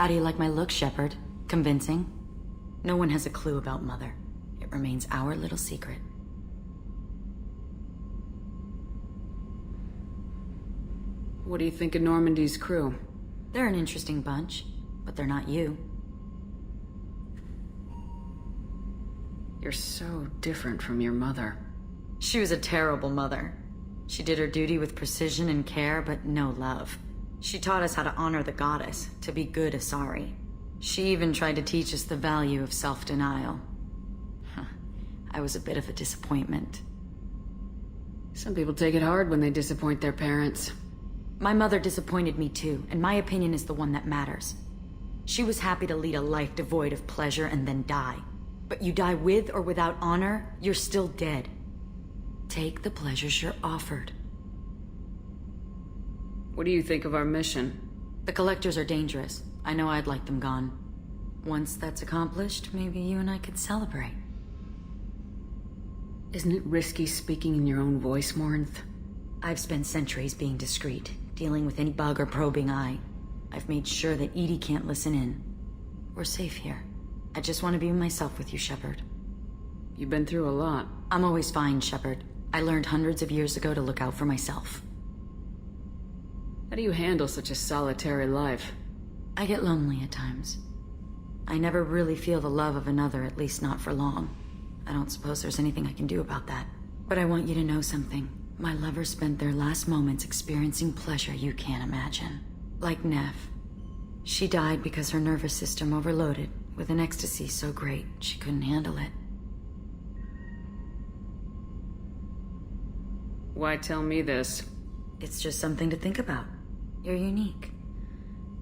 How do you like my look, Shepard? Convincing? No one has a clue about Mother. It remains our little secret. What do you think of Normandy's crew? They're an interesting bunch, but they're not you. You're so different from your mother. She was a terrible mother. She did her duty with precision and care, but no love. She taught us how to honor the goddess, to be good Asari. She even tried to teach us the value of self-denial. I was a bit of a disappointment. Some people take it hard when they disappoint their parents. My mother disappointed me too, and my opinion is the one that matters. She was happy to lead a life devoid of pleasure and then die. But you die with or without honor, you're still dead. Take the pleasures you're offered. What do you think of our mission? The Collectors are dangerous. I know I'd like them gone. Once that's accomplished, maybe you and I could celebrate. Isn't it risky speaking in your own voice, Morinth? I've spent centuries being discreet, dealing with any bug or probing eye. I've made sure that Edie can't listen in. We're safe here. I just want to be myself with you, Shepard. You've been through a lot. I'm always fine, Shepard. I learned hundreds of years ago to look out for myself. How do you handle such a solitary life? I get lonely at times. I never really feel the love of another, at least not for long. I don't suppose there's anything I can do about that. But I want you to know something. My lovers spent their last moments experiencing pleasure you can't imagine. Like Nev. She died because her nervous system overloaded with an ecstasy so great she couldn't handle it. Why tell me this? It's just something to think about. You're unique.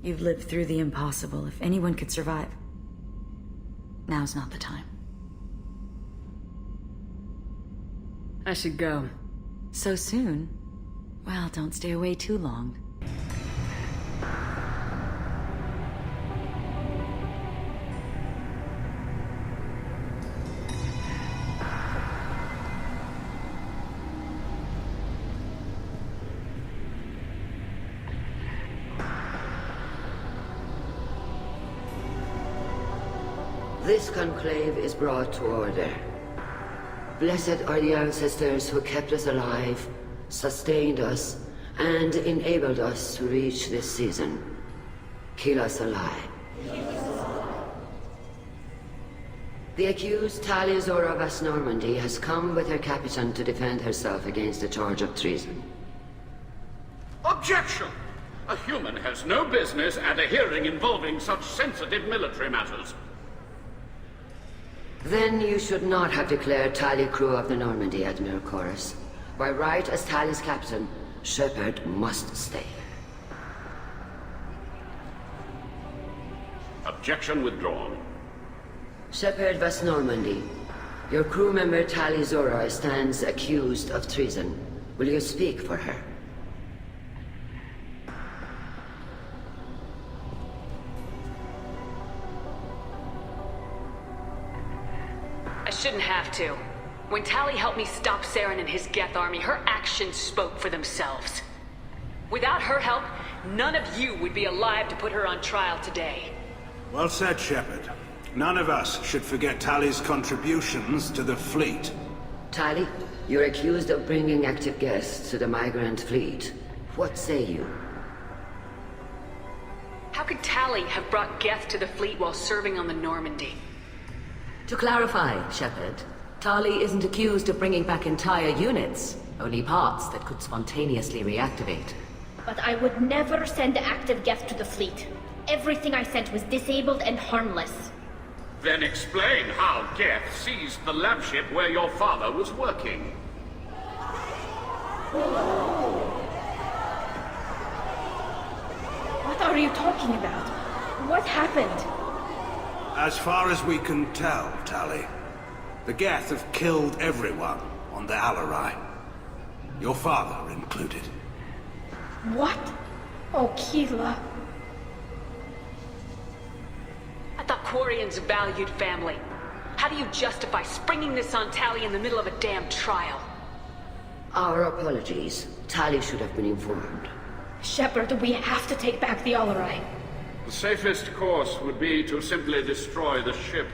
You've lived through the impossible. If anyone could survive, now's not the time. I should go. So soon? Well, don't stay away too long. This conclave is brought to order. Blessed are the ancestors who kept us alive, sustained us, and enabled us to reach this season. Keep us alive. The accused Talia Zora of Normandy has come with her captain to defend herself against a charge of treason. Objection! A human has no business at a hearing involving such sensitive military matters. Then you should not have declared Tali crew of the Normandy, Admiral Chorus. By right as Tali's captain, Shepard must stay. Objection withdrawn. Shepard Vas Normandy, your crew member Tali Zora stands accused of treason. Will you speak for her? I shouldn't have to. When Tali helped me stop Saren and his Geth army, her actions spoke for themselves. Without her help, none of you would be alive to put her on trial today. Well said, Shepard. None of us should forget Tali's contributions to the fleet. Tali, you're accused of bringing active guests to the migrant fleet. What say you? How could Tali have brought Geth to the fleet while serving on the Normandy? To clarify, Shepard, Tali isn't accused of bringing back entire units, only parts that could spontaneously reactivate. But I would never send active Geth to the fleet. Everything I sent was disabled and harmless. Then explain how Geth seized the lab ship where your father was working. What are you talking about? What happened? As far as we can tell, Tali, the Geth have killed everyone on the Alarai. Your father included. What? Oh, Keela. I thought Quarians valued family. How do you justify springing this on Tali in the middle of a damn trial? Our apologies. Tali should have been informed. Shepard, we have to take back the Alarai. The safest course would be to simply destroy the ship.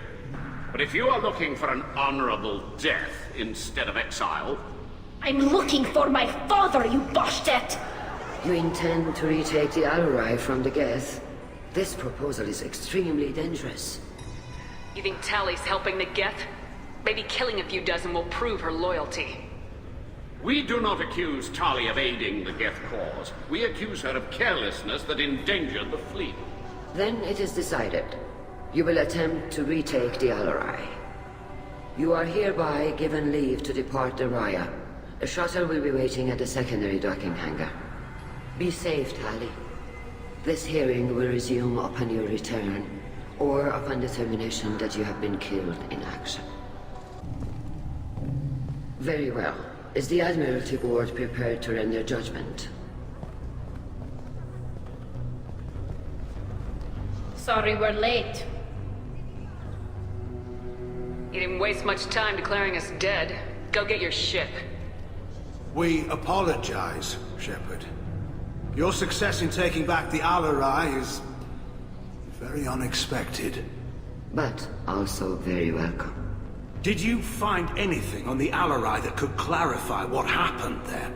But if you are looking for an honorable death instead of exile... I'm looking for my father, you Boshtet! You intend to retake the Alrai from the Geth? This proposal is extremely dangerous. You think Tally's helping the Geth? Maybe killing a few dozen will prove her loyalty. We do not accuse Tali of aiding the Geth cause. We accuse her of carelessness that endangered the fleet. Then it is decided. You will attempt to retake the Alrai. You are hereby given leave to depart the Raya. A shuttle will be waiting at the secondary docking hangar. Be safe, Tali. This hearing will resume upon your return, or upon determination that you have been killed in action. Very well. Is the Admiralty Board prepared to render judgment? Sorry we're late. You didn't waste much time declaring us dead. Go get your ship. We apologize, Shepard. Your success in taking back the Alarai is very unexpected. But also very welcome. Did you find anything on the Alarai that could clarify what happened there?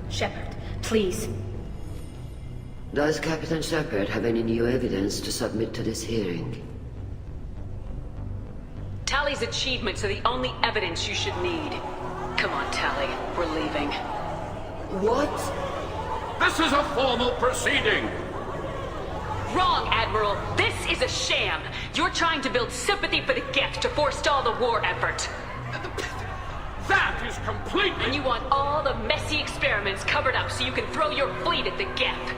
Shepard, please. Does Captain Shepard have any new evidence to submit to this hearing? Tally's achievements are the only evidence you should need. Come on, Tally. We're leaving. What? This is a formal proceeding! Wrong, Admiral. This is a sham. You're trying to build sympathy for the Geth to forestall the war effort. That is completely... And you want all the messy experiments covered up so you can throw your fleet at the Geth.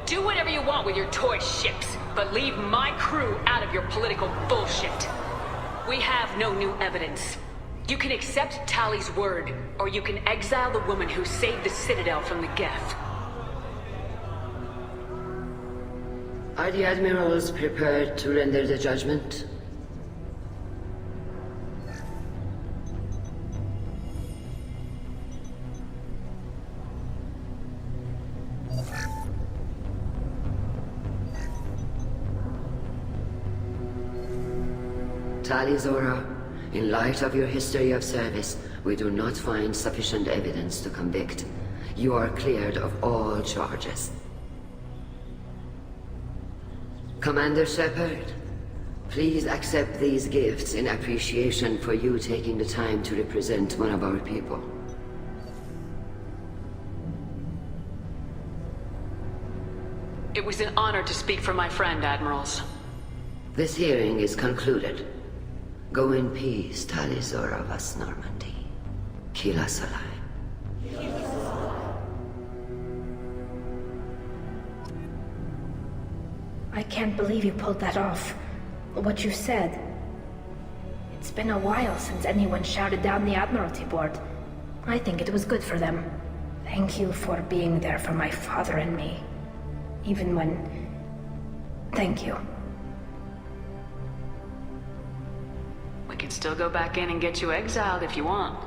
Do whatever you want with your toy ships, but leave my crew out of your political bullshit. We have no new evidence. You can accept Tally's word, or you can exile the woman who saved the Citadel from the Geth. Are the Admirals prepared to render the judgment? Tali Zora, in light of your history of service, we do not find sufficient evidence to convict. You are cleared of all charges. Commander Shepard, please accept these gifts in appreciation for you taking the time to represent one of our people. It was an honor to speak for my friend, Admirals. This hearing is concluded. Go in peace, Tali Zora Vas Normandy. Kila Salai. I can't believe you pulled that off. What you said. It's been a while since anyone shouted down the Admiralty Board. I think it was good for them. Thank you for being there for my father and me. Even when... Thank you. We can still go back in and get you exiled if you want.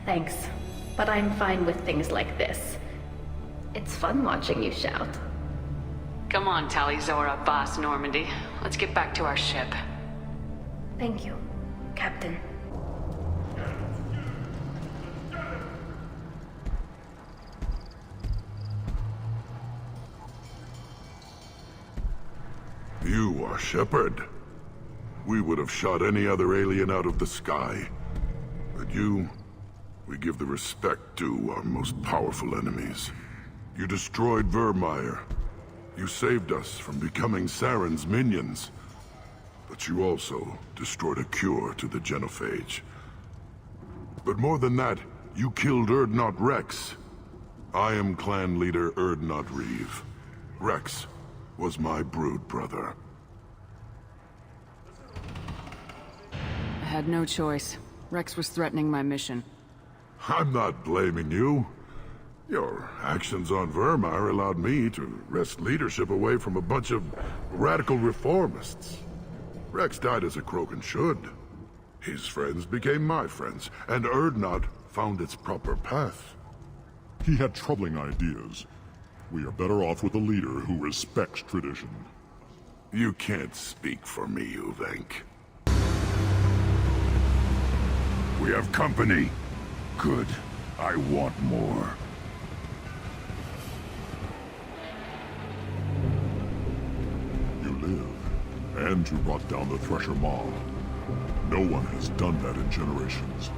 Thanks. But I'm fine with things like this. It's fun watching you shout. Come on, Tali Zora, Boss Normandy. Let's get back to our ship. Thank you, Captain. You are Shepard. We would have shot any other alien out of the sky. But you, we give the respect due our most powerful enemies. You destroyed Vermeer. You saved us from becoming Saren's minions. But you also destroyed a cure to the genophage. But more than that, you killed Urdnot Rex. I am clan leader Urdnot Reeve. Rex was my brood brother. I had no choice. Rex was threatening my mission. I'm not blaming you. Your actions on Vermeer allowed me to wrest leadership away from a bunch of radical reformists. Rex died as a Krogan should. His friends became my friends, and Urdnot found its proper path. He had troubling ideas. We are better off with a leader who respects tradition. You can't speak for me, Uvenk. We have company. Good. I want more. You live, and you brought down the Thresher Maw. No one has done that in generations.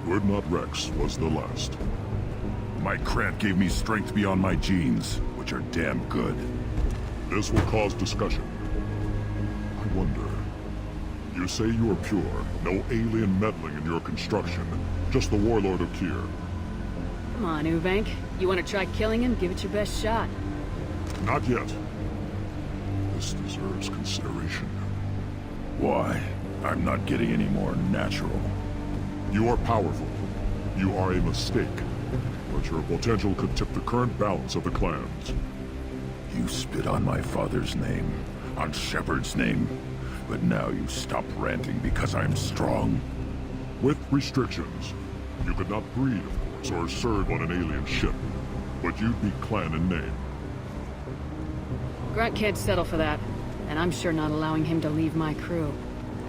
Urdnot Rex was the last. My Krant gave me strength beyond my genes, which are damn good. This will cause discussion. I wonder... You say you are pure, no alien meddling in your construction, just the warlord of Kier. Come on, Uvenk. You want to try killing him? Give it your best shot. Not yet. This deserves consideration. Why? I'm not getting any more natural. You are powerful. You are a mistake. But your potential could tip the current balance of the clans. You spit on my father's name, on Shepard's name, but now you stop ranting because I'm strong. With restrictions. You could not breed, of course, or serve on an alien ship. But you'd be clan in name. Grunt can't settle for that, and I'm sure not allowing him to leave my crew.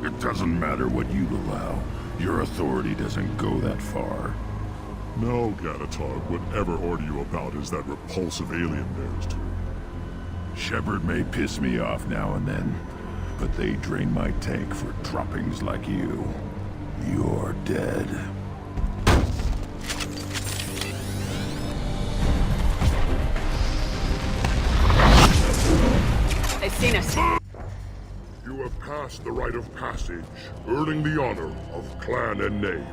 It doesn't matter what you'd allow. Your authority doesn't go that far. No Gatatog would ever order you about as that repulsive alien dares to. Shepard may piss me off now and then, but they drain my tank for droppings like you. You're dead. They've seen us. You have passed the rite of passage, earning the honor of clan and name.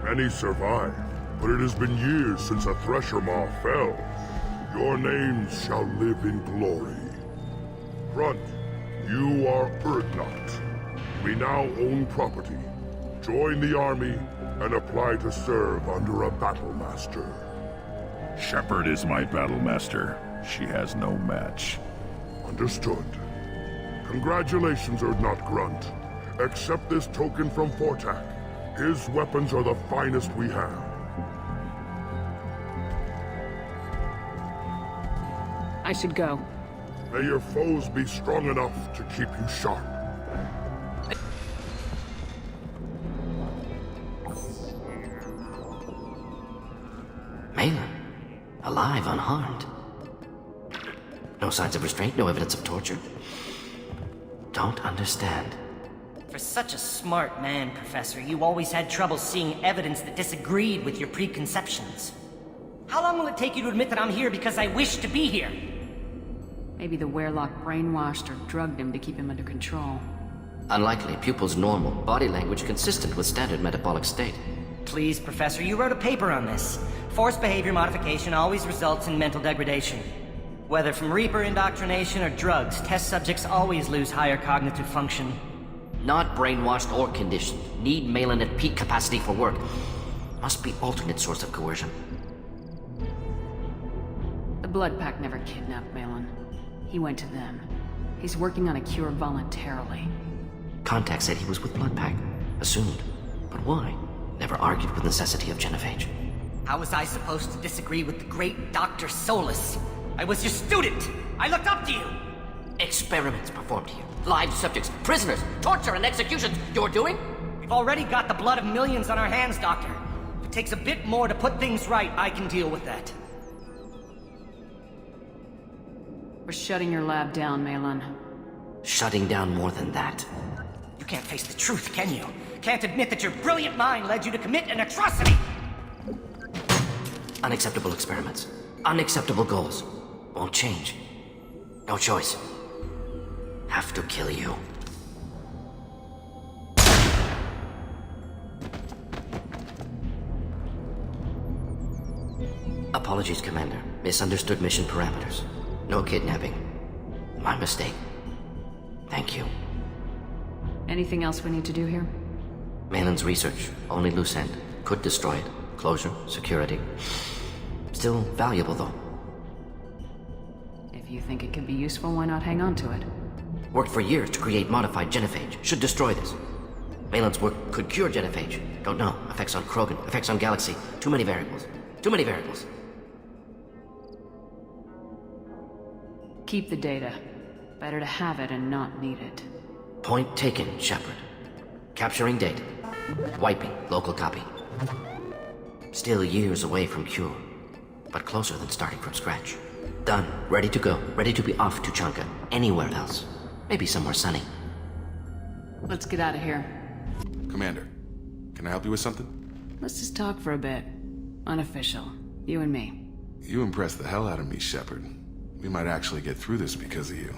Many survived, but it has been years since a Thresher Maw fell. Your names shall live in glory. Grunt, you are Urdnot. We now own property. Join the army and apply to serve under a battle master. Shepard is my battle master. She has no match. Understood. Congratulations, Urdnot Grunt. Accept this token from Fortak. His weapons are the finest we have. I should go. May your foes be strong enough to keep you sharp. Malin, alive, unharmed. No signs of restraint, no evidence of torture. Don't understand. For such a smart man, Professor, you always had trouble seeing evidence that disagreed with your preconceptions. How long will it take you to admit that I'm here because I wish to be here? Maybe the Werelock brainwashed or drugged him to keep him under control. Unlikely. Pupil's normal. Body language consistent with standard metabolic state. Please, Professor, you wrote a paper on this. Forced behavior modification always results in mental degradation. Whether from Reaper indoctrination or drugs, test subjects always lose higher cognitive function. Not brainwashed or conditioned. Need Malin at peak capacity for work. Must be alternate source of coercion. The Blood Pack never kidnapped Malin. He went to them. He's working on a cure voluntarily. Contact said he was with Blood Pack. Assumed. But why? Never argued with necessity of genophage. How was I supposed to disagree with the great Dr. Solus? I was your student! I looked up to you! Experiments performed here. Live subjects, prisoners, torture and executions. You're doing? We've already got the blood of millions on our hands, Doctor. If it takes a bit more to put things right, I can deal with that. We're shutting your lab down, Malin. Shutting down more than that. You can't face the truth, can you? Can't admit that your brilliant mind led you to commit an atrocity! Unacceptable experiments. Unacceptable goals. Won't change. No choice. Have to kill you. Apologies, Commander. Misunderstood mission parameters. No kidnapping. My mistake. Thank you. Anything else we need to do here? Malin's research. Only loose end. Could destroy it. Closure. Security. Still valuable, though. If you think it could be useful, why not hang on to it? Worked for years to create modified genophage. Should destroy this. Malin's work could cure genophage. Don't know. Effects on Krogan, effects on Galaxy. Too many variables. Too many variables. Keep the data. Better to have it and not need it. Point taken, Shepard. Capturing data. Wiping local copy. Still years away from cure, but closer than starting from scratch. Done. Ready to go. Ready to be off to Chanka. Anywhere else. Maybe somewhere sunny. Let's get out of here. Commander, can I help you with something? Let's just talk for a bit. Unofficial. You and me. You impressed the hell out of me, Shepard. We might actually get through this because of you.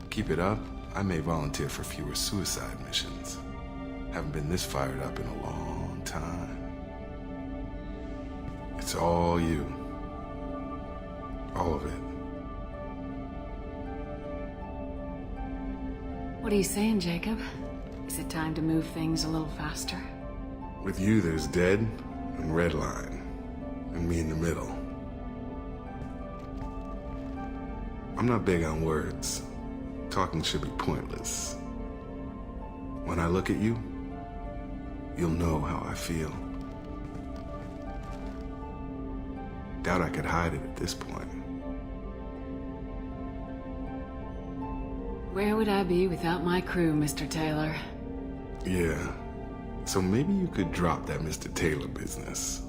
Keep it up, I may volunteer for fewer suicide missions. Haven't been this fired up in a long time. It's all you. All of it. What are you saying, Jacob? Is it time to move things a little faster? With you, there's dead and red line, and me in the middle. I'm not big on words. Talking should be pointless. When I look at you, you'll know how I feel. Doubt I could hide it at this point. Where would I be without my crew, Mr. Taylor? Yeah. So maybe you could drop that Mr. Taylor business.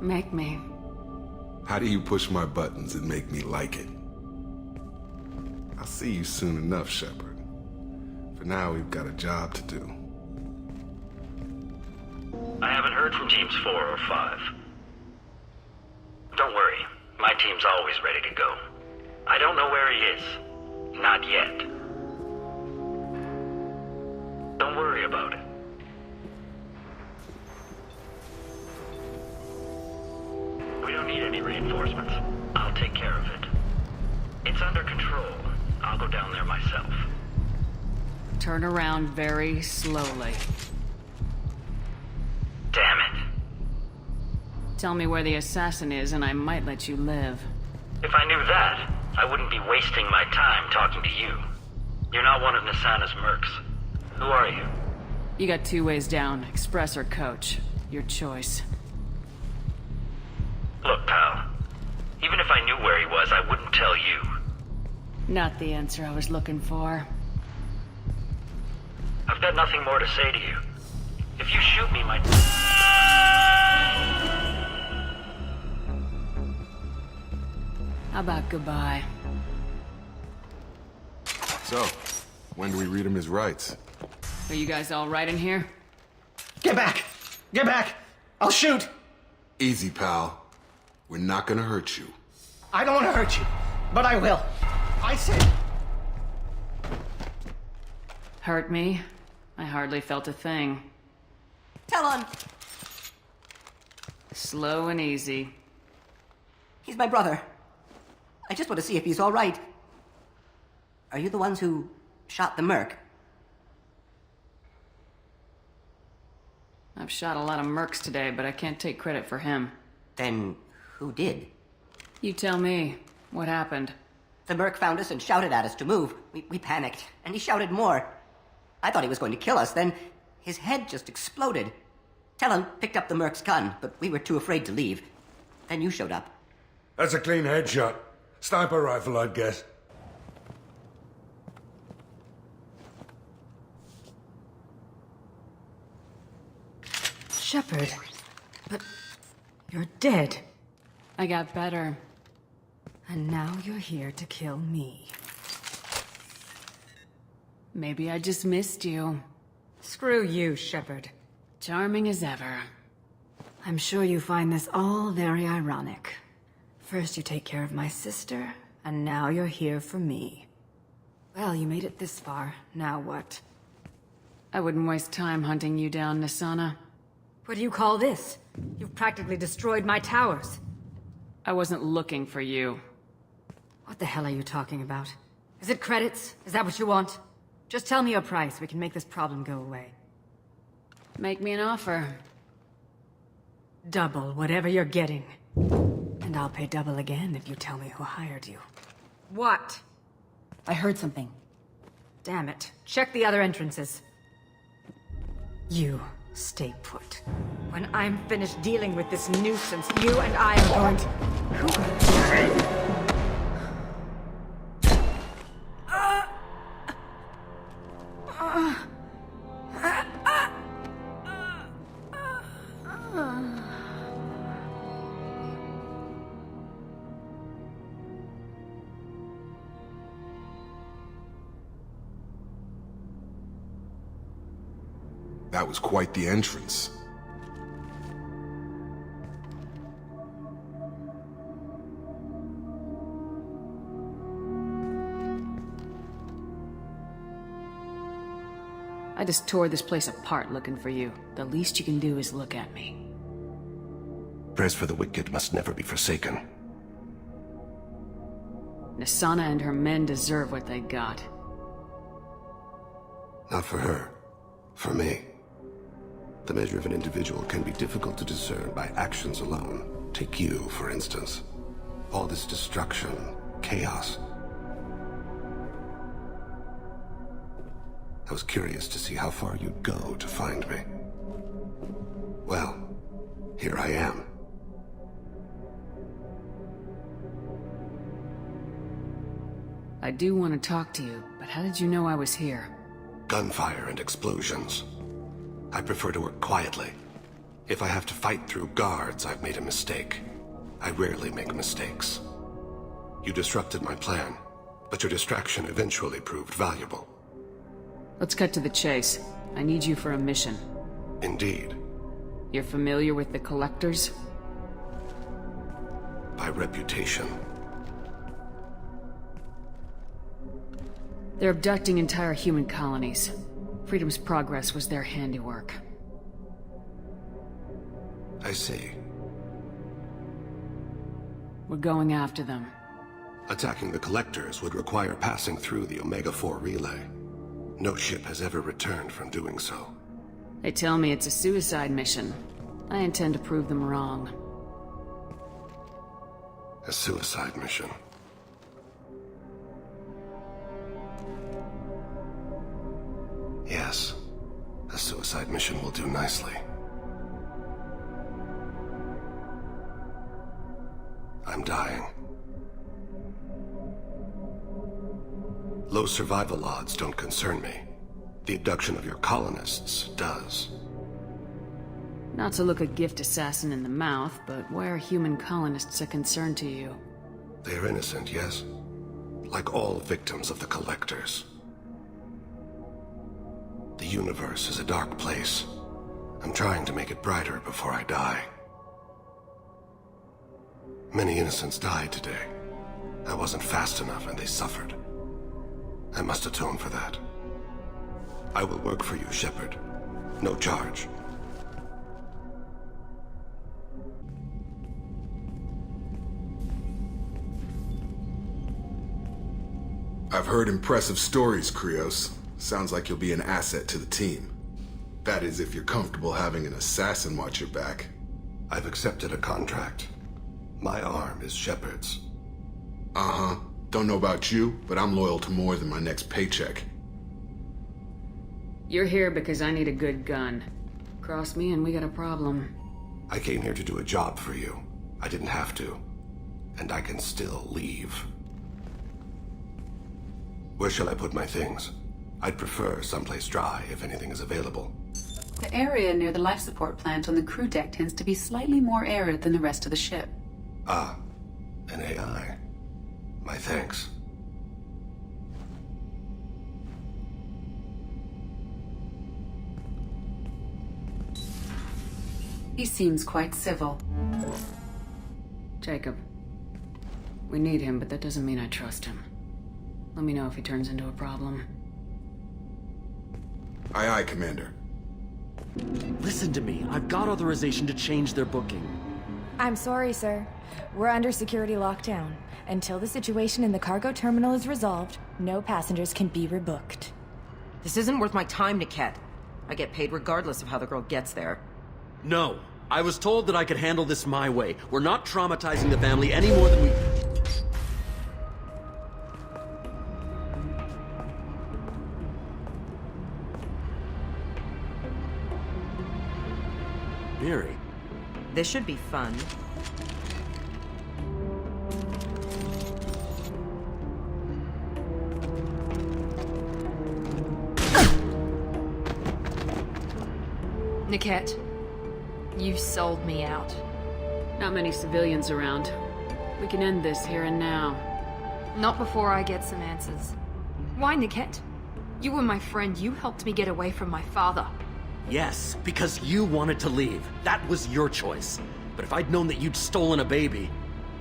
Make me. How do you push my buttons and make me like it? I'll see you soon enough, Shepard. For now, we've got a job to do. I haven't heard from Teams 4 or 5. Don't worry, my team's always ready to go. I don't know where he is. Not yet. Don't worry about it. We don't need any reinforcements. I'll take care of it. It's under control. I'll go down there myself. Turn around very slowly. Damn it. Tell me where the assassin is and I might let you live. If I knew that, I wouldn't be wasting my time talking to you. You're not one of Nisana's mercs. Who are you? You got 2 ways down, express or coach. Your choice. Look, pal. Even if I knew where he was, I wouldn't tell you. Not the answer I was looking for. I've got nothing more to say to you. If you shoot me, my... How about goodbye? So, when do we read him his rights? Are you guys all right in here? Get back! Get back! I'll shoot! Easy, pal. We're not gonna hurt you. I don't want to hurt you, but I will. I said... Hurt me? I hardly felt a thing. Talon! Slow and easy. He's my brother. I just want to see if he's all right. Are you the ones who shot the merc? I've shot a lot of mercs today, but I can't take credit for him. Then who did? You tell me. What happened? The merc found us and shouted at us to move. We panicked, and he shouted more. I thought he was going to kill us, then his head just exploded. Talon picked up the merc's gun, but we were too afraid to leave. Then you showed up. That's a clean headshot. Sniper rifle, I'd guess. Shepard, but you're dead. I got better. And now you're here to kill me. Maybe I just missed you. Screw you, Shepard. Charming as ever. I'm sure you find this all very ironic. First you take care of my sister, and now you're here for me. Well, you made it this far. Now what? I wouldn't waste time hunting you down, Nisana. What do you call this? You've practically destroyed my towers. I wasn't looking for you. What the hell are you talking about? Is it credits? Is that what you want? Just tell me your price. We can make this problem go away. Make me an offer. Double whatever you're getting. And I'll pay double again if you tell me who hired you. What? I heard something. Damn it. Check the other entrances. You stay put. When I'm finished dealing with this nuisance, you and I are going to... That was quite the entrance. I just tore this place apart looking for you. The least you can do is look at me. Prayers for the wicked must never be forsaken. Nasana and her men deserve what they got. Not for her. For me. The measure of an individual can be difficult to discern by actions alone. Take you, for instance. All this destruction, chaos. I was curious to see how far you'd go to find me. Well, here I am. I do want to talk to you, but how did you know I was here? Gunfire and explosions. I prefer to work quietly. If I have to fight through guards, I've made a mistake. I rarely make mistakes. You disrupted my plan, but your distraction eventually proved valuable. Let's cut to the chase. I need you for a mission. Indeed. You're familiar with the Collectors? By reputation. They're abducting entire human colonies. Freedom's Progress was their handiwork. I see. We're going after them. Attacking the Collectors would require passing through the Omega-4 relay. No ship has ever returned from doing so. They tell me it's a suicide mission. I intend to prove them wrong. A suicide mission. Yes, a suicide mission will do nicely. I'm dying. Low survival odds don't concern me. The abduction of your colonists does. Not to look a gift assassin in the mouth, but why are human colonists a concern to you? They are innocent, yes? Like all victims of the Collectors. The universe is a dark place. I'm trying to make it brighter before I die. Many innocents died today. I wasn't fast enough and they suffered. I must atone for that. I will work for you, Shepard. No charge. I've heard impressive stories, Krios. Sounds like you'll be an asset to the team. That is, if you're comfortable having an assassin watch your back. I've accepted a contract. My arm is Shepard's. Uh-huh. Don't know about you, but I'm loyal to more than my next paycheck. You're here because I need a good gun. Cross me and we got a problem. I came here to do a job for you. I didn't have to. And I can still leave. Where shall I put my things? I'd prefer someplace dry if anything is available. The area near the life support plant on the crew deck tends to be slightly more arid than the rest of the ship. Ah, an AI. My thanks. He seems quite civil. Jacob. We need him, but that doesn't mean I trust him. Let me know if he turns into a problem. Aye, aye, Commander. Listen to me. I've got authorization to change their booking. I'm sorry, sir. We're under security lockdown. Until the situation in the cargo terminal is resolved, no passengers can be rebooked. This isn't worth my time, Niket. I get paid regardless of how the girl gets there. No. I was told that I could handle this my way. We're not traumatizing the family any more than we... Miri. This should be fun. Niket, you've sold me out. Not many civilians around. We can end this here and now. Not before I get some answers. Why, Niket? You were my friend. You helped me get away from my father. Yes, because you wanted to leave. That was your choice. But if I'd known that you'd stolen a baby...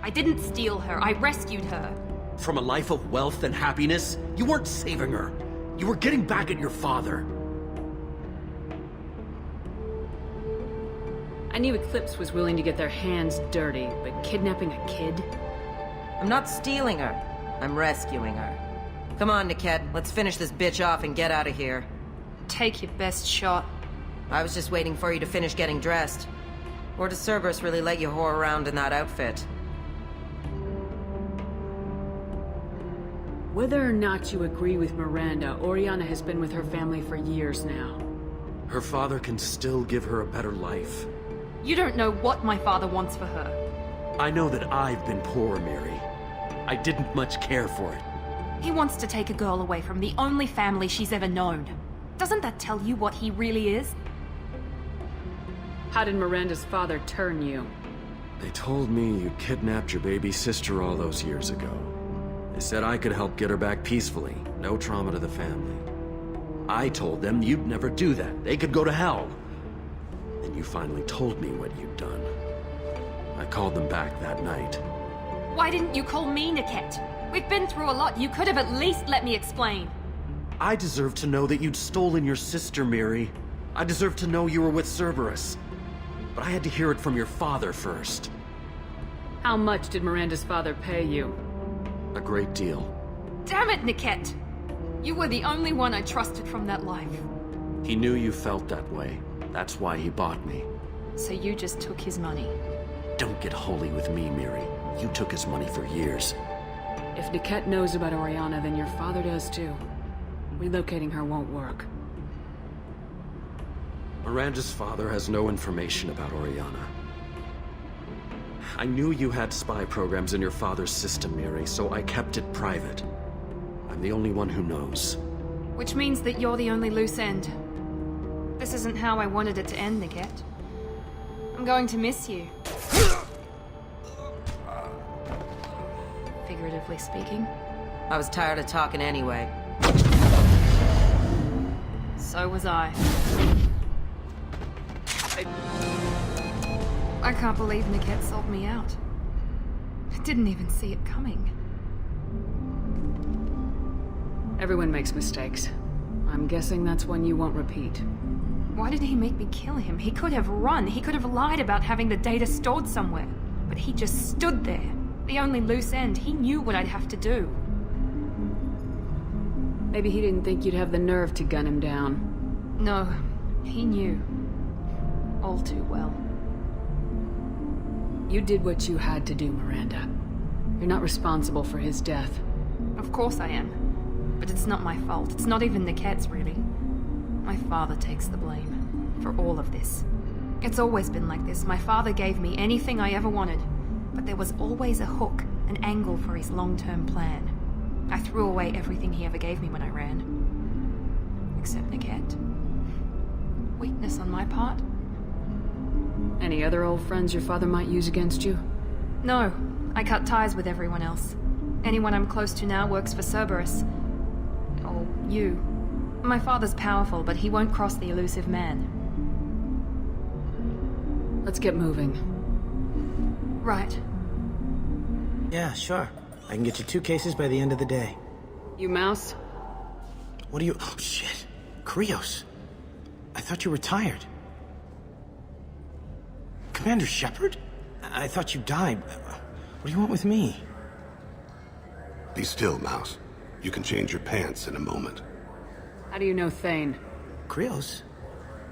I didn't steal her. I rescued her. From a life of wealth and happiness, you weren't saving her. You were getting back at your father. I knew Eclipse was willing to get their hands dirty, but kidnapping a kid? I'm not stealing her. I'm rescuing her. Come on, Niket. Let's finish this bitch off and get out of here. Take your best shot. I was just waiting for you to finish getting dressed. Or does Cerberus really let you whore around in that outfit? Whether or not you agree with Miranda, Oriana has been with her family for years now. Her father can still give her a better life. You don't know what my father wants for her. I know that I've been poor, Miri. I didn't much care for it. He wants to take a girl away from the only family she's ever known. Doesn't that tell you what he really is? How did Miranda's father turn you? They told me you kidnapped your baby sister all those years ago. They said I could help get her back peacefully. No trauma to the family. I told them you'd never do that. They could go to hell. Then you finally told me what you'd done. I called them back that night. Why didn't you call me, Niket? We've been through a lot. You could have at least let me explain. I deserve to know that you'd stolen your sister, Miri. I deserve to know you were with Cerberus. But I had to hear it from your father first. How much did Miranda's father pay you? A great deal. Damn it, Niket! You were the only one I trusted from that life. He knew you felt that way. That's why he bought me. So you just took his money? Don't get holy with me, Miri. You took his money for years. If Niket knows about Oriana, then your father does too. Relocating her won't work. Miranda's father has no information about Oriana. I knew you had spy programs in your father's system, Miri, so I kept it private. I'm the only one who knows. Which means that you're the only loose end. This isn't how I wanted it to end, Niket. I'm going to miss you. Figuratively speaking. I was tired of talking anyway. So was I. I can't believe Niket sold me out. I didn't even see it coming. Everyone makes mistakes. I'm guessing that's one you won't repeat. Why did he make me kill him? He could have run. He could have lied about having the data stored somewhere. But he just stood there. The only loose end. He knew what I'd have to do. Maybe he didn't think you'd have the nerve to gun him down. No, he knew. All too well. You did what you had to do, Miranda. You're not responsible for his death. Of course I am. But it's not my fault. It's not even Niket's, really. My father takes the blame for all of this. It's always been like this. My father gave me anything I ever wanted, but there was always a hook, an angle for his long-term plan. I threw away everything he ever gave me when I ran. Except Niket. Weakness on my part. Any other old friends your father might use against you? No, I cut ties with everyone else. Anyone I'm close to now works for Cerberus. Or you. My father's powerful, but he won't cross the elusive man. Let's get moving. Right. Yeah, sure. I can get you 2 cases by the end of the day. You mouse? What do you... Oh, shit. Krios. I thought you were tired. Commander Shepard? I thought you died. What do you want with me? Be still, Mouse. You can change your pants in a moment. How do you know Thane? Krios?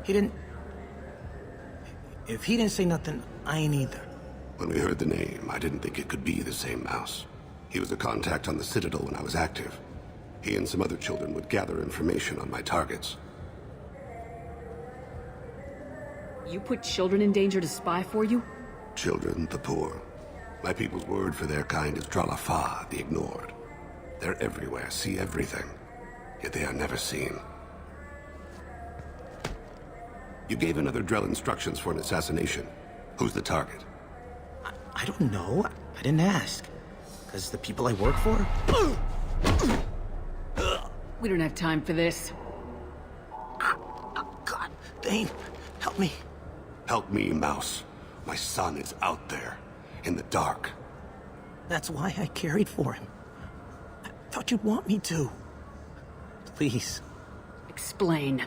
He didn't... If he didn't say nothing, I ain't either. When we heard the name, I didn't think it could be the same Mouse. He was a contact on the Citadel when I was active. He and some other children would gather information on my targets. You put children in danger to spy for you? Children, the poor. My people's word for their kind is Dralafa, the ignored. They're everywhere, see everything. Yet they are never seen. You gave another Drell instructions for an assassination. Who's the target? I don't know. I didn't ask. Because the people I work for? We don't have time for this. God, Bane, help me. Help me, Mouse. My son is out there, in the dark. That's why I carried for him. I thought you'd want me to. Please. Explain.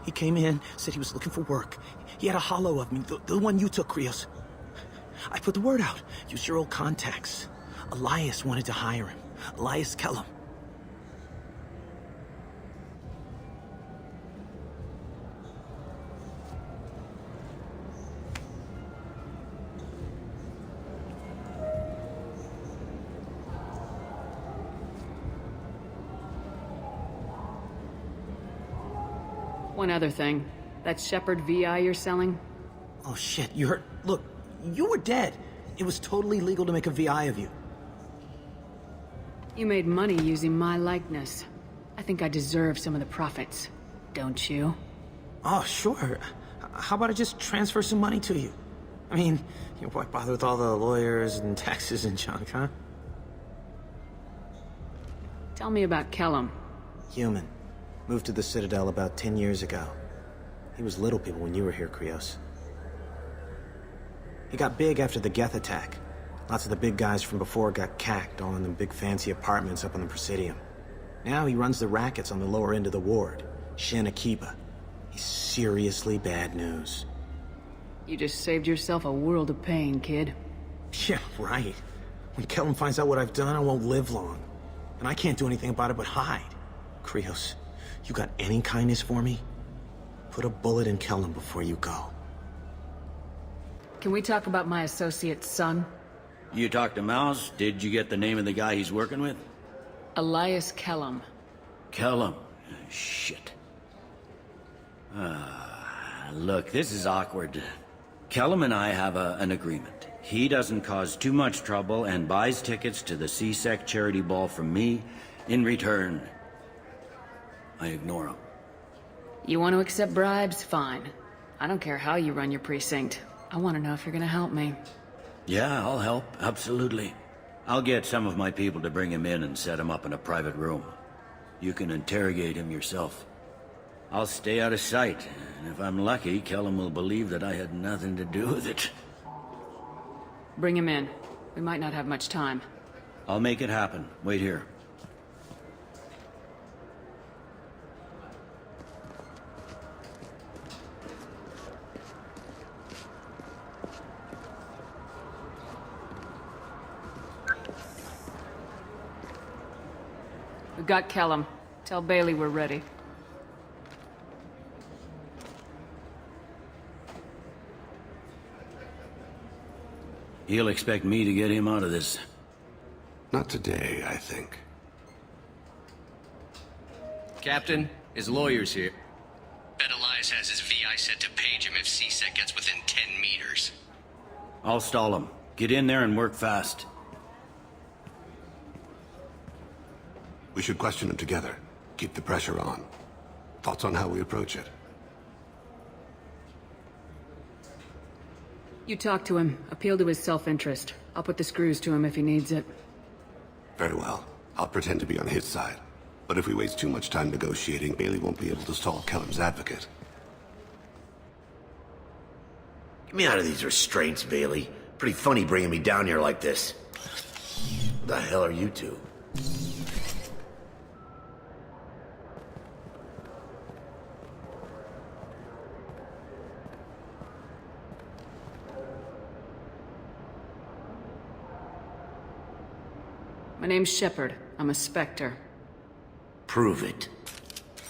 He came in, said he was looking for work. He had a hollow of me, the one you took, Krios. I put the word out. Use your old contacts. Elias wanted to hire him. Elias Kellum. One other thing. That Shepard VI you're selling? Oh shit, you heard... Look, you were dead. It was totally legal to make a VI of you. You made money using my likeness. I think I deserve some of the profits. Don't you? Oh, sure. How about I just transfer some money to you? I mean, why bother with all the lawyers and taxes and junk, huh? Tell me about Kellum. Human. Moved to the Citadel about 10 years ago. He was little people when you were here, Krios. He got big after the Geth attack. Lots of the big guys from before got cacked, all in them big fancy apartments up on the Presidium. Now he runs the rackets on the lower end of the ward, Shin Akiba. He's seriously bad news. You just saved yourself a world of pain, kid. Yeah, right. When Kellum finds out what I've done, I won't live long. And I can't do anything about it but hide. Krios, you got any kindness for me? Put a bullet in Kellum before you go. Can we talk about my associate's son? You talked to Mouse? Did you get the name of the guy he's working with? Elias Kellum. Kellum? Shit. Look, this is awkward. Kellum and I have an agreement. He doesn't cause too much trouble and buys tickets to the C-Sec charity ball from me. In return, I ignore him. You want to accept bribes? Fine. I don't care how you run your precinct. I want to know if you're gonna help me. Yeah, I'll help. Absolutely. I'll get some of my people to bring him in and set him up in a private room. You can interrogate him yourself. I'll stay out of sight, and if I'm lucky, Kellum will believe that I had nothing to do with it. Bring him in. We might not have much time. I'll make it happen. Wait here. We've got Kellum. Tell Bailey we're ready. He'll expect me to get him out of this. Not today, I think. Captain, his lawyer's here. Bet Elias has his VI set to page him if C-Sec gets within 10 meters. I'll stall him. Get in there and work fast. We should question him together. Keep the pressure on. Thoughts on how we approach it? You talk to him. Appeal to his self-interest. I'll put the screws to him if he needs it. Very well. I'll pretend to be on his side. But if we waste too much time negotiating, Bailey won't be able to stall Kellum's advocate. Get me out of these restraints, Bailey. Pretty funny bringing me down here like this. What the hell are you two? My name's Shepard. I'm a Spectre. Prove it.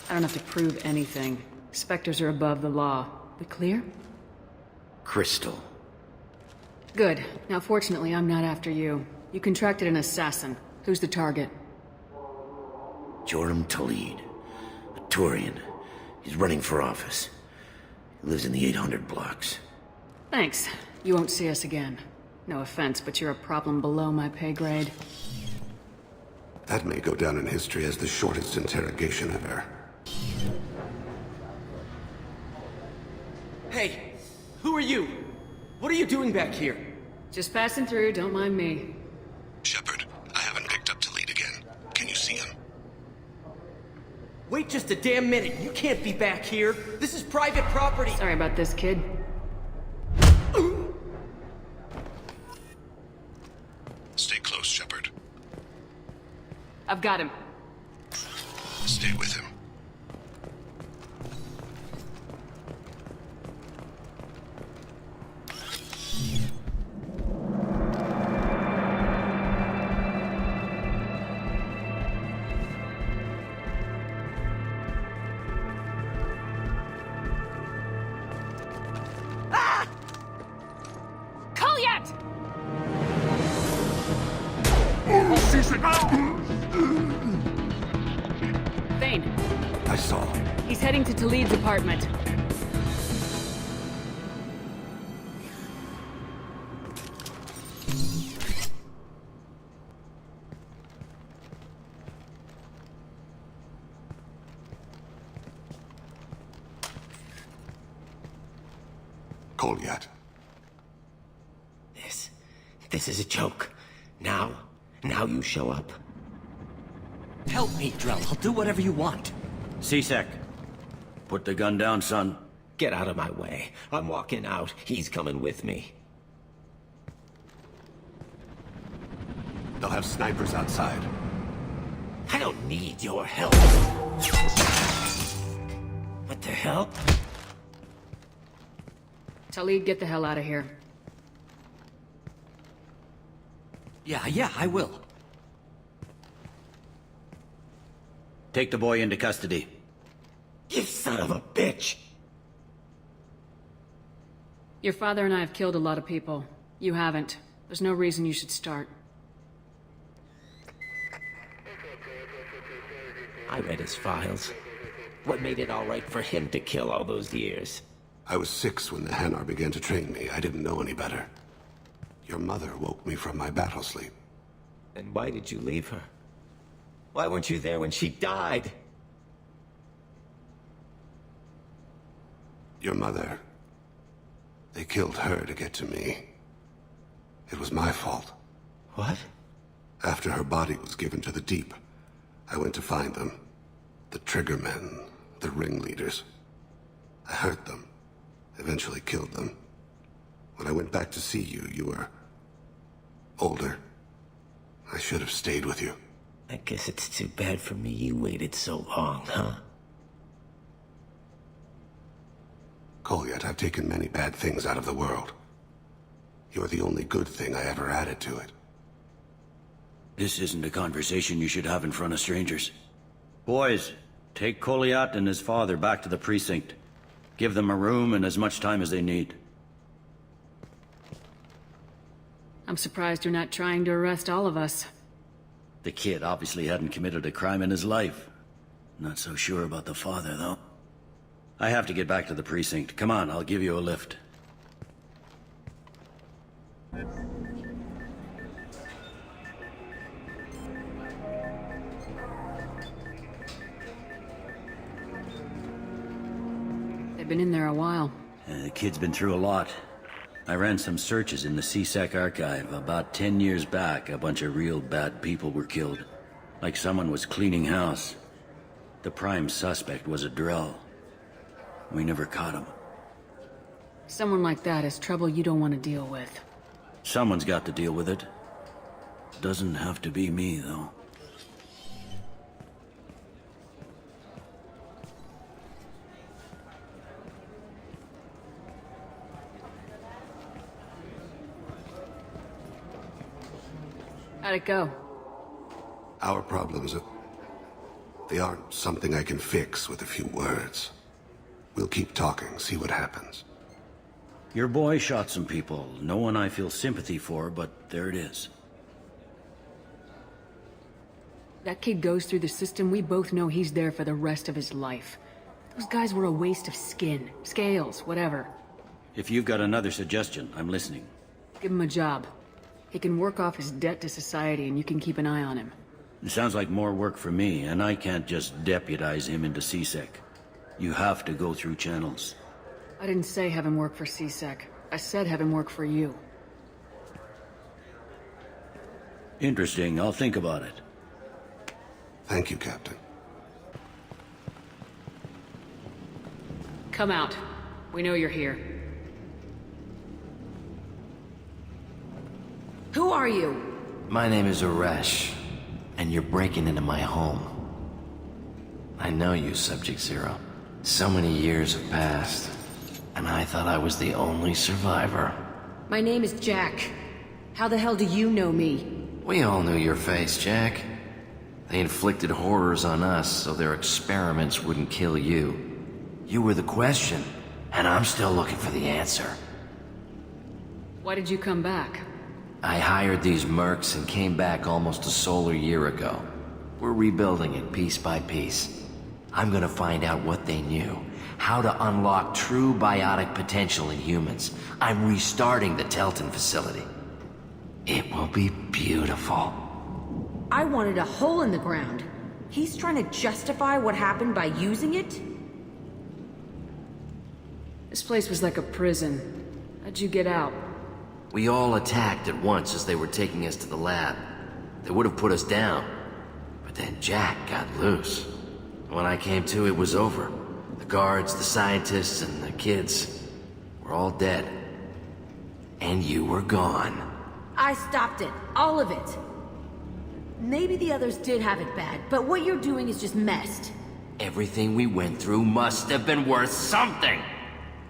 I don't have to prove anything. Spectres are above the law. We clear? Crystal. Good. Now fortunately, I'm not after you. You contracted an assassin. Who's the target? Joram Talid. A Turian. He's running for office. Lives in the 800 blocks. Thanks. You won't see us again. No offense, but you're a problem below my pay grade. That may go down in history as the shortest interrogation ever. Hey, who are you? What are you doing back here? Just passing through, don't mind me. Shepard, I haven't picked up Talid again. Can you see him? Wait just a damn minute. You can't be back here. This is private property. Sorry about this, kid. Stay close, Shepard. I've got him. Stay with him. Thane. I saw. He's heading to Talid's apartment. Kolyat. This is a joke. Now you show up. Help me, Drell. I'll do whatever you want. C-Sec. Put the gun down, son. Get out of my way. I'm walking out. He's coming with me. They'll have snipers outside. I don't need your help. What the hell? Talid, get the hell out of here. Yeah, I will. Take the boy into custody. You son of a bitch! Your father and I have killed a lot of people. You haven't. There's no reason you should start. I read his files. What made it all right for him to kill all those years? I was 6 when the Hanar began to train me. I didn't know any better. Your mother woke me from my battle sleep. Then why did you leave her? Why weren't you there when she died? Your mother... They killed her to get to me. It was my fault. What? After her body was given to the Deep, I went to find them. The Triggermen, the ringleaders. I hurt them. Eventually killed them. When I went back to see you, you were... older. I should have stayed with you. I guess it's too bad for me you waited so long, huh? Kolyat, I've taken many bad things out of the world. You're the only good thing I ever added to it. This isn't a conversation you should have in front of strangers. Boys, take Kolyat and his father back to the precinct. Give them a room and as much time as they need. I'm surprised you're not trying to arrest all of us. The kid obviously hadn't committed a crime in his life. Not so sure about the father, though. I have to get back to the precinct. Come on, I'll give you a lift. They've been in there a while. The kid's been through a lot. I ran some searches in the C-Sec archive. About 10 years back, a bunch of real bad people were killed. Like someone was cleaning house. The prime suspect was a Drell. We never caught him. Someone like that is trouble you don't want to deal with. Someone's got to deal with it. Doesn't have to be me, though. How'd it go? Our problems they aren't something I can fix with a few words. We'll keep talking, see what happens. Your boy shot some people. No one I feel sympathy for, but there it is. That kid goes through the system, we both know he's there for the rest of his life. Those guys were a waste of skin, scales, whatever. If you've got another suggestion, I'm listening. Give him a job. He can work off his debt to society and you can keep an eye on him. It sounds like more work for me, and I can't just deputize him into CSEC. You have to go through channels. I didn't say have him work for CSEC. I said have him work for you. Interesting. I'll think about it. Thank you, Captain. Come out. We know you're here. Who are you? My name is Arash, and you're breaking into my home. I know you, Subject Zero. So many years have passed, and I thought I was the only survivor. My name is Jack. How the hell do you know me? We all knew your face, Jack. They inflicted horrors on us so their experiments wouldn't kill you. You were the question, and I'm still looking for the answer. Why did you come back? I hired these mercs and came back almost a solar year ago. We're rebuilding it piece by piece. I'm gonna find out what they knew, how to unlock true biotic potential in humans. I'm restarting the Telton facility. It will be beautiful. I wanted a hole in the ground. He's trying to justify what happened by using it? This place was like a prison. How'd you get out? We all attacked at once as they were taking us to the lab. They would have put us down. But then Jack got loose. When I came to, it was over. The guards, the scientists, and the kids were all dead. And you were gone. I stopped it. All of it. Maybe the others did have it bad, but what you're doing is just messed. Everything we went through must have been worth something!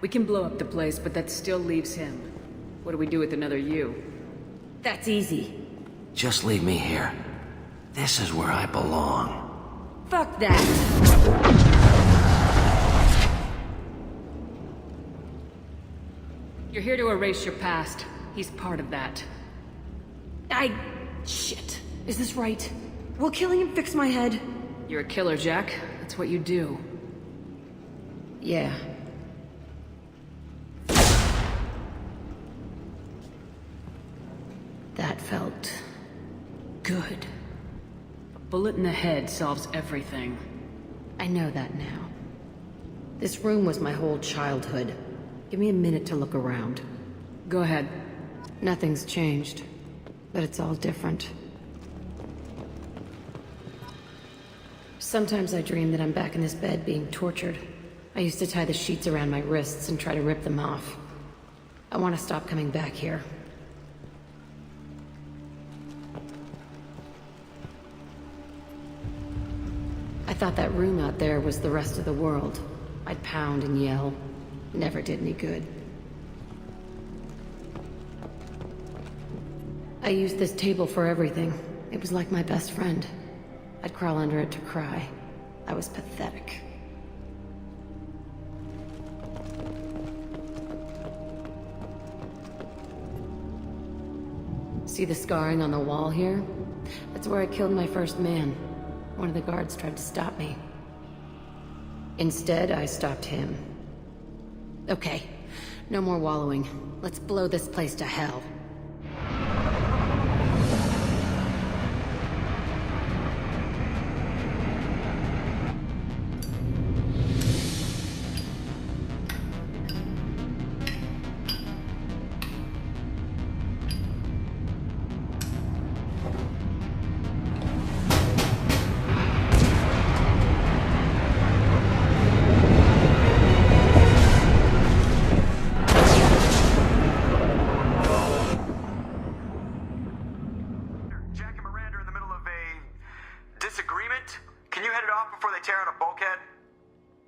We can blow up the place, but that still leaves him. What do we do with another you? That's easy. Just leave me here. This is where I belong. Fuck that. You're here to erase your past. He's part of that. Shit. Is this right? Will killing him fix my head? You're a killer, Jack. That's what you do. Yeah. That felt good. A bullet in the head solves everything. I know that now. This room was my whole childhood. Give me a minute to look around. Go ahead. Nothing's changed, but it's all different. Sometimes I dream that I'm back in this bed being tortured. I used to tie the sheets around my wrists and try to rip them off. I want to stop coming back here. I thought that room out there was the rest of the world. I'd pound and yell. Never did any good. I used this table for everything. It was like my best friend. I'd crawl under it to cry. I was pathetic. See the scarring on the wall here? That's where I killed my first man. One of the guards tried to stop me. Instead, I stopped him. Okay, no more wallowing. Let's blow this place to hell.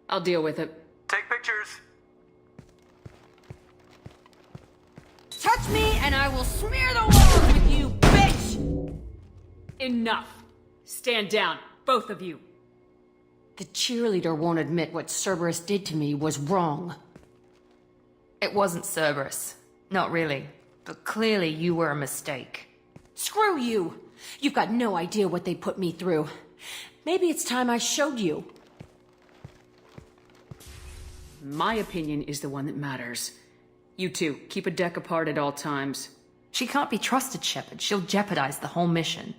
I'll deal with it. Take pictures. Touch me and I will smear the walls with you, bitch! Enough. Stand down, both of you. The cheerleader won't admit what Cerberus did to me was wrong. It wasn't Cerberus. Not really. But clearly you were a mistake. Screw you! You've got no idea what they put me through. Maybe it's time I showed you. My opinion is the one that matters. You two, keep a deck apart at all times. She can't be trusted, Shepard. She'll jeopardize the whole mission.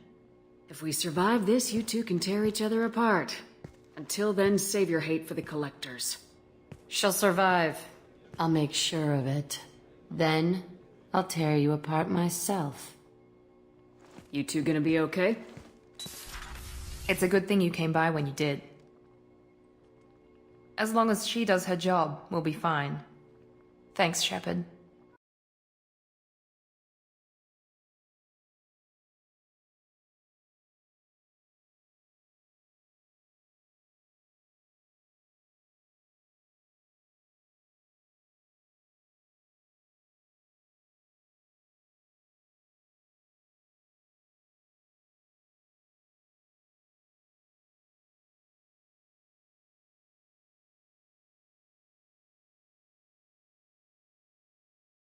If we survive this, you two can tear each other apart. Until then, save your hate for the collectors. She'll survive. I'll make sure of it. Then, I'll tear you apart myself. You two gonna be okay? It's a good thing you came by when you did. As long as she does her job, we'll be fine. Thanks, Shepard.